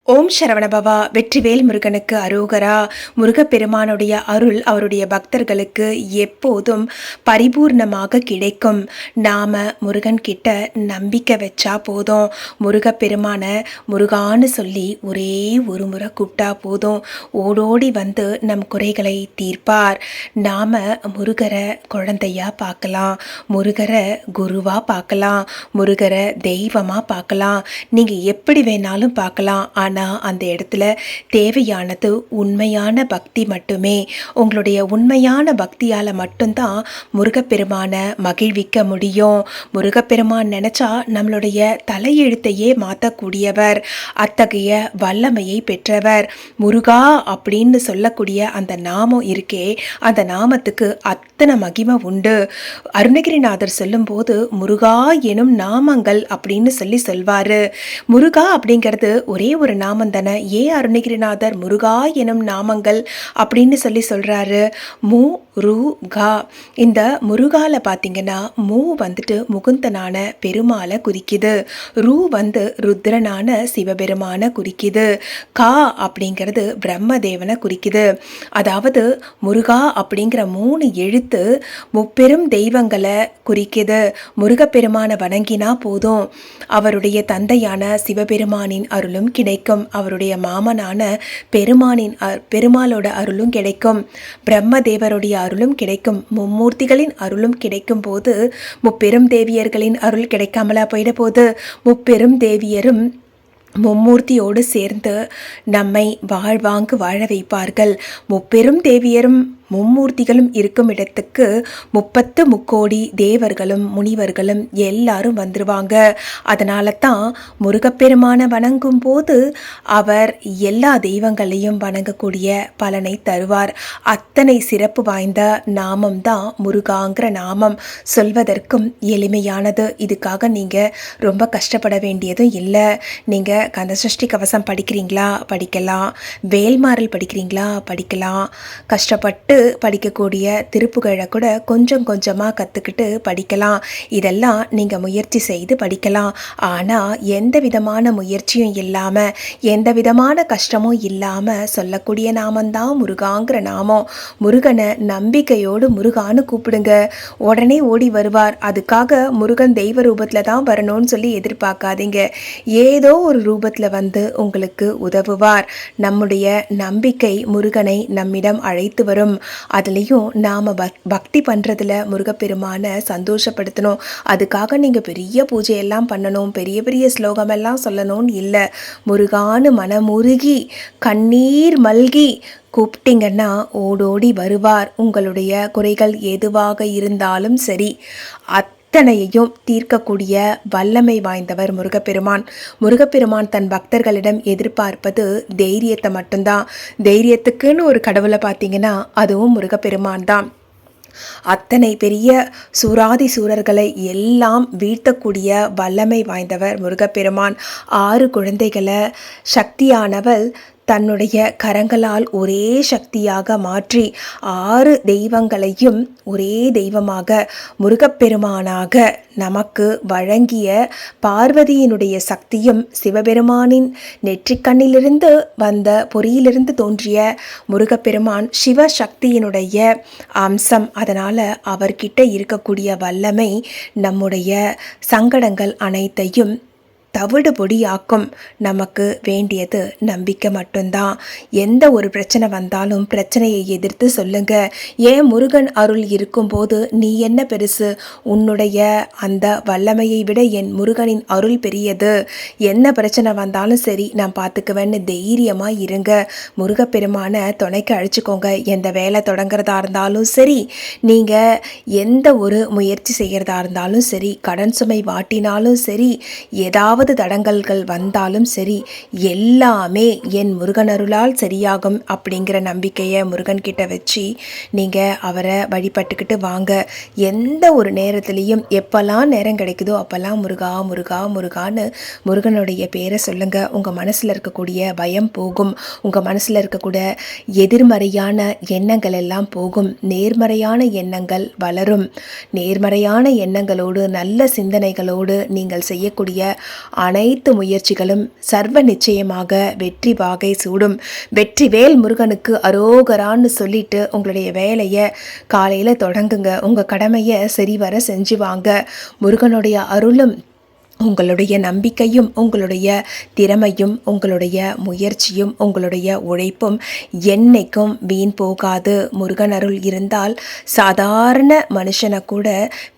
ஓம் சரவணபவா. வெற்றிவேல் முருகனுக்கு அரோகரா. முருகப்பெருமானுடைய அருள் அவருடைய பக்தர்களுக்கு எப்போதும் பரிபூர்ணமாக கிடைக்கும். நாம முருகன் கிட்ட நம்பிக்கை வச்சா போதும். முருகப்பெருமான முருகான்னு சொல்லி ஒரே ஒரு முறை கூப்பிட்டா போதும், ஓடோடி வந்து நம் குறைகளை தீர்ப்பார். நாம முருகரை குழந்தையா பார்க்கலாம், முருகரை குருவா பார்க்கலாம், முருகரை தெய்வமா பார்க்கலாம். நீங்க எப்படி வேணாலும் பார்க்கலாம். ஆனால் அந்த இடத்துல தேவையானது உண்மையான பக்தி மட்டுமே. உங்களுடைய உண்மையான பக்தியால் மட்டும்தான் முருகப்பெருமான மகிழ்விக்க முடியும். முருகப்பெருமான் நினச்சா நம்மளுடைய தலையெழுத்தையே மாற்றக்கூடியவர், அத்தகைய வல்லமையை பெற்றவர். முருகா அப்படின்னு சொல்லக்கூடிய அந்த நாமம் இருக்கே, அந்த நாமத்துக்கு அத்தனை மகிமை உண்டு. அருணகிரிநாதர் சொல்லும்போது முருகா எனும் நாமங்கள் அப்படின்னு சொல்வார். முருகா அப்படிங்கிறது ஒரே ஒரு நாமம் தானே. ஏன் அருணகிரிநாதர் முருகா எனும் நாமங்கள் அப்படின்னு சொல்றாரு? முருகா. இந்த முருகால பார்த்தீங்கன்னா மூ வந்துட்டு முகுந்தனான பெருமாளை குறிக்குது, ரூ வந்து ருத்ரனான சிவபெருமான குறிக்குது, கா அப்படிங்கிறது பிரம்மதேவனை குறிக்குது. அதாவது முருகா அப்படிங்கிற 3 எழுத்து முப்பெரும் தெய்வங்களை குறிக்குது. முருகப்பெருமான வணங்கினா போதும், அவருடைய தந்தையான சிவபெருமானின் அருளும் கிடைக்கும், அவருடைய மாமனான பெருமாளோட அருளும் கிடைக்கும், பிரம்மதேவருடைய அருளும் கிடைக்கும், மும்மூர்த்திகளின் அருளும் கிடைக்கும் போது முப்பெரும் தேவியர்களின் அருள் கிடைக்காமலா போயிட போது? முப்பெரும் தேவியரும் மும்மூர்த்தியோடு சேர்ந்து நம்மை வாழ்வாங்கு வாழ வைப்பார்கள். முப்பெரும் தேவியரும் மும்மூர்த்திகளும் இருக்கும் இடத்துக்கு 30 தேவர்களும் முனிவர்களும் எல்லாரும் வந்துருவாங்க. அதனால தான் முருகப்பெருமான வணங்கும் போது அவர் எல்லா தெய்வங்களையும் வணங்கக்கூடிய பலனை தருவார். அத்தனை சிறப்பு வாய்ந்த நாமம் தான் முருகாங்கிற நாமம். சொல்வதற்கும் எளிமையானது. இதுக்காக நீங்கள் ரொம்ப கஷ்டப்பட வேண்டியதும் இல்லை. நீங்கள் கந்தசஷ்டி கவசம் படிக்கிறீங்களா? படிக்கலாம். வேல்மாறல் படிக்கிறீங்களா? படிக்கலாம். கஷ்டப்பட்டு படிக்கக்கூடிய திருப்புகழை கூட கொஞ்சம் கொஞ்சமாக கற்றுக்கிட்டு படிக்கலாம். இதெல்லாம் நீங்கள் முயற்சி செய்து படிக்கலாம். ஆனால் எந்த விதமான முயற்சியும் இல்லாமல், எந்த விதமான கஷ்டமும் இல்லாமல் சொல்லக்கூடிய நாமந்தான் முருகாங்கிற நாமம். முருகனை நம்பிக்கையோடு முருகான்னு கூப்பிடுங்க, உடனே ஓடி வருவார். அதுக்காக முருகன் தெய்வ ரூபத்தில் தான் வரணும்னு சொல்லி எதிர்பார்க்காதீங்க. ஏதோ ஒரு ரூபத்தில் வந்து உங்களுக்கு உதவுவார். நம்முடைய நம்பிக்கை முருகனை நம்மிடம் அழைத்து வரும். அதுலேயும் நாம் பக்தி பண்ணுறதுல முருகப்பெருமான சந்தோஷப்படுத்தணும். அதுக்காக நீங்கள் பெரிய பூஜையெல்லாம் பண்ணணும், பெரிய பெரிய ஸ்லோகமெல்லாம் சொல்லணும்னு இல்லை. முருகான்னு மனமுருகி கண்ணீர் மல்கி கூப்பிட்டிங்கன்னா ஓடோடி வருவார். உங்களுடைய குறைகள் எதுவாக இருந்தாலும் சரி, அத்தனையையும் தீர்க்கக்கூடிய வல்லமை வாய்ந்தவர் முருகப்பெருமான். முருகப்பெருமான் தன் பக்தர்களிடம் எதிர்பார்ப்பது தைரியத்தை மட்டும்தான். தைரியத்துக்குன்னு ஒரு கடவுளை பார்த்தீங்கன்னா அதுவும் முருகப்பெருமான் தான். அத்தனை பெரிய சூராதி சூரர்களை எல்லாம் வீழ்த்தக்கூடிய வல்லமை வாய்ந்தவர் முருகப்பெருமான். 6 குழந்தைகளை சக்தியானவள் தன்னுடைய கரங்களால் ஒரே சக்தியாக மாற்றி 6 தெய்வங்களையும் ஒரே தெய்வமாக முருகப்பெருமானாக நமக்கு வழங்கிய பார்வதியினுடைய சக்தியும் சிவபெருமானின் நெற்றிக்கண்ணிலிருந்து வந்த பொறியிலிருந்து தோன்றிய முருகப்பெருமான் சிவசக்தியினுடைய அம்சம். அதனால் அவர்கிட்ட இருக்கக்கூடிய வல்லமை நம்முடைய சங்கடங்கள் அனைத்தையும் தவிடு பொடியாக்கும். நமக்கு வேண்டியது நம்பிக்கை மட்டும்தான். எந்த ஒரு பிரச்சனை வந்தாலும் பிரச்சனையை எதிர்த்து சொல்லுங்க. ஏன் முருகன் அருள் இருக்கும்போது நீ என்ன பெருசு? உன்னுடைய அந்த வல்லமையை விட என் முருகனின் அருள் பெரியது. என்ன பிரச்சனை வந்தாலும் சரி நான் பார்த்துக்குவேன்னு தைரியமாக இருங்க. முருகப்பெருமான துணைக்கு அழைச்சிக்கோங்க. எந்த வேலை தொடங்குறதா இருந்தாலும் சரி, நீங்கள் எந்த ஒரு முயற்சி செய்கிறதா இருந்தாலும் சரி, கடன் சுமை வாட்டினாலும் சரி, ஏதாவது தடங்கல்கள் வந்தாலும் சரி, எல்லாமே என் முருகனருளால் சரியாகும் அப்படிங்கிற நம்பிக்கையை முருகன் கிட்ட வச்சு நீங்கள் அவரை வழிபட்டுக்கிட்டு வாங்க. எந்த ஒரு நேரத்துலையும் எப்போல்லாம் நேரம் கிடைக்குதோ அப்போல்லாம் முருகா முருகா முருகான்னு முருகனுடைய பேரை சொல்லுங்க. உங்கள் மனசில் இருக்கக்கூடிய பயம் போகும். உங்கள் மனசில் இருக்கக்கூடிய எதிர்மறையான எண்ணங்கள் எல்லாம் போகும். நேர்மறையான எண்ணங்கள் வளரும். நேர்மறையான எண்ணங்களோடு நல்ல சிந்தனைகளோடு நீங்கள் செய்யக்கூடிய அனைத்து முயற்சிகளும் சர்வ நிச்சயமாக வெற்றி வாகை சூடும். வெற்றிவேல் முருகனுக்கு அரோகரான்னு சொல்லிட்டு உங்களுடைய வேலையை காலையில் தொடங்குங்க. உங்கள் கடமையை சரிவர செஞ்சு வாங்க. முருகனுடைய அருளும் உங்களுடைய நம்பிக்கையும் உங்களுடைய திறமையும் உங்களுடைய முயற்சியும் உங்களுடைய உழைப்பும் என்னைக்கும் வீண் போகாது. முருகன் அருள் இருந்தால் சாதாரண மனுஷனை கூட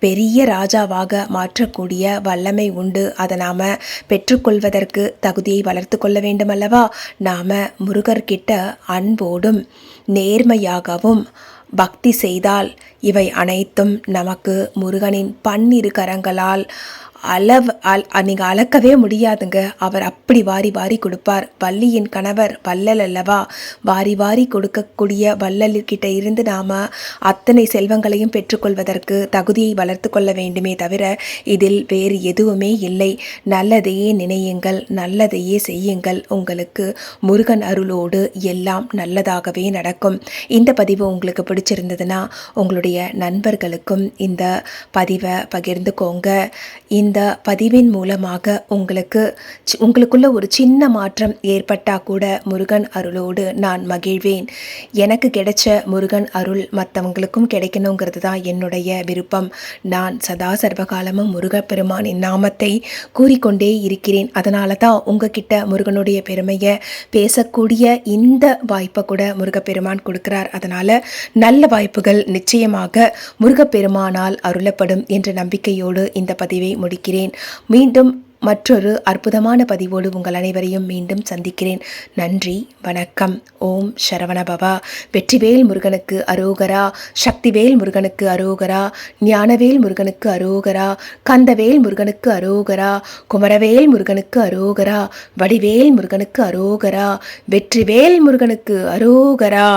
பெரிய ராஜாவாக மாற்றக்கூடிய வல்லமை உண்டு. அதை நாம் பெற்றுக்கொள்வதற்கு தகுதியை வளர்த்து கொள்ள வேண்டும் அல்லவா? நாம் முருகர்கிட்ட அன்போடும் நேர்மையாகவும் பக்தி செய்தால் இவை அனைத்தும் நமக்கு முருகனின் பன்னிரு கரங்களால் நீங்கள் அளக்கவே முடியாதுங்க. அவர் அப்படி வாரி வாரி கொடுப்பார். வள்ளியின் கணவர் வள்ளல் அல்லவா? வாரி வாரி கொடுக்கக்கூடிய வள்ளல்கிட்ட இருந்து நாம் அத்தனை செல்வங்களையும் பெற்றுக்கொள்வதற்கு தகுதியை வளர்த்து கொள்ள வேண்டுமே தவிர இதில் வேறு எதுவுமே இல்லை. நல்லதையே நினையுங்கள், நல்லதையே செய்யுங்கள். உங்களுக்கு முருகன் அருளோடு எல்லாம் நல்லதாகவே நடக்கும். இந்த பதிவு உங்களுக்கு பிடிச்சிருந்ததுன்னா உங்களுடைய நண்பர்களுக்கும் இந்த பதிவை பகிர்ந்துக்கோங்க. இந்த பதிவின் மூலமாக உங்களுக்குள்ள ஒரு சின்ன மாற்றம் ஏற்பட்டால் கூட முருகன் அருளோடு நான் மகிழ்வேன். எனக்கு கிடைச்ச முருகன் அருள் மற்றவங்களுக்கும் கிடைக்கணுங்கிறது தான் என்னுடைய விருப்பம். நான் சதா சர்வகாலமும் முருகப்பெருமானின் நாமத்தை கூறிக்கொண்டே இருக்கிறேன். அதனால தான் உங்ககிட்ட முருகனுடைய பெருமையை பேசக்கூடிய இந்த வாய்ப்பை கூட முருகப்பெருமான் கொடுக்கிறார். அதனால் நல்ல வாய்ப்புகள் நிச்சயமாக முருகப்பெருமானால் அருளப்படும் என்ற நம்பிக்கையோடு இந்த பதிவை முடிக்கிறேன். மீண்டும் மற்றொரு அற்புதமான பதிவோடு உங்கள் அனைவரையும் மீண்டும் சந்திக்கிறேன். நன்றி, வணக்கம். ஓம் சரவணபவா. வெற்றிவேல் முருகனுக்கு அரோகரா. சக்திவேல் முருகனுக்கு அரோகரா. ஞானவேல் முருகனுக்கு அரோகரா. கந்தவேல் முருகனுக்கு அரோகரா. குமரவேல் முருகனுக்கு அரோகரா. வடிவேல் முருகனுக்கு அரோகரா. வெற்றிவேல் முருகனுக்கு அரோகரா.